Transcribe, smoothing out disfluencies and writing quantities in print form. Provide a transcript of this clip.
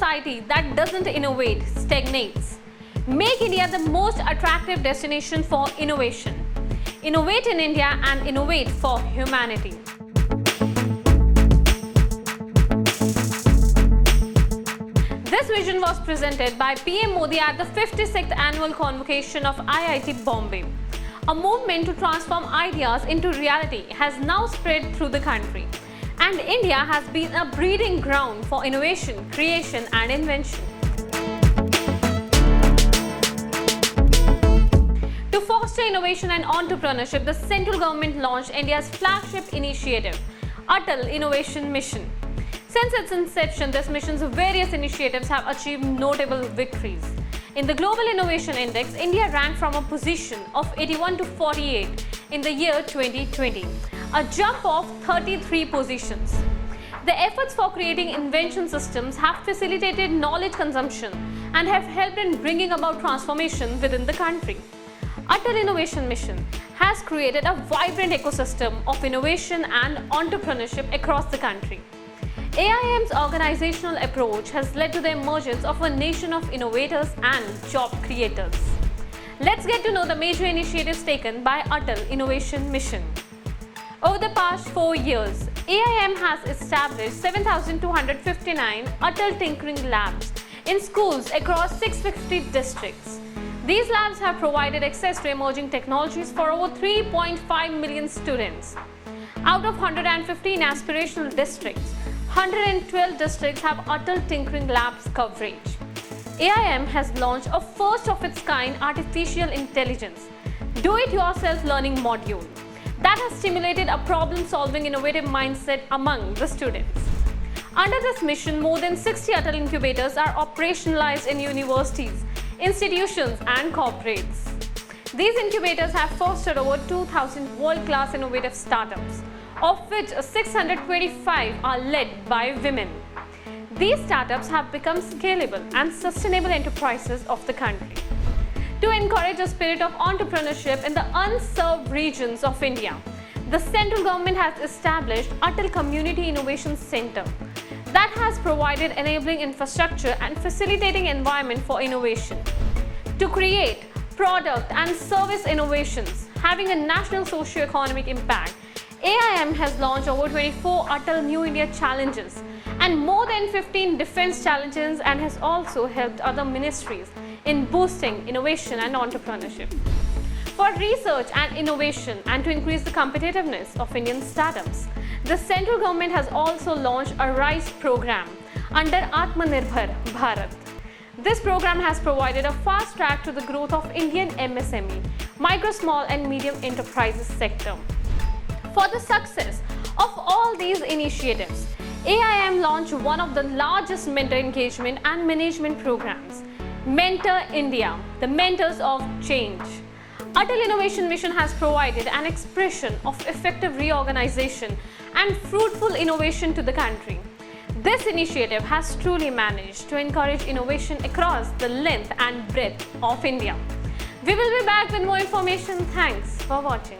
society that doesn't innovate stagnates. Make India the most attractive destination for innovation. Innovate in India and innovate for humanity. This vision was presented by PM Modi at the 56th annual convocation of IIT Bombay. A movement to transform ideas into reality has now spread through the country, and India has been a breeding ground for innovation, creation and invention. To foster innovation and entrepreneurship, the central government launched India's flagship initiative, Atal Innovation Mission. Since its inception, this mission's various initiatives have achieved notable victories. In the Global Innovation Index, India ranked from a position of 81 to 48 in the year 2020, a jump of 33 positions. The efforts for creating invention systems have facilitated knowledge consumption and have helped in bringing about transformation within the country. Atal Innovation Mission has created a vibrant ecosystem of innovation and entrepreneurship across the country. AIM's organizational approach has led to the emergence of a nation of innovators and job creators. Let's get to know the major initiatives taken by Atal Innovation Mission. Over the past 4 years, AIM has established 7,259 Atal Tinkering Labs in schools across 650 districts. These labs have provided access to emerging technologies for over 3.5 million students. Out of 115 aspirational districts, 112 districts have Atal Tinkering Labs coverage. AIM has launched a first-of-its-kind artificial intelligence, do-it-yourself learning module that has stimulated a problem-solving innovative mindset among the students. Under this mission, more than 60 Atal incubators are operationalized in universities, institutions and corporates. These incubators have fostered over 2,000 world-class innovative startups, of which 625 are led by women. These startups have become scalable and sustainable enterprises of the country. To encourage a spirit of entrepreneurship in the unserved regions of India, the central government has established Atal Community Innovation Center that has provided enabling infrastructure and facilitating environment for innovation. To create product and service innovations having a national socio-economic impact, AIM has launched over 24 Atal New India Challenges and more than 15 defense challenges, and has also helped other ministries in boosting innovation and entrepreneurship. For research and innovation and to increase the competitiveness of Indian startups, the central government has also launched a RISE program under Atmanirbhar Bharat. This program has provided a fast track to the growth of Indian MSME, micro, small and medium enterprises sector. For the success of all these initiatives, AIM launched one of the largest mentor engagement and management programs, Mentor India, the Mentors of Change. Atal Innovation Mission has provided an expression of effective reorganization and fruitful innovation to the country. This initiative has truly managed to encourage innovation across the length and breadth of India. We will be back with more information. Thanks for watching.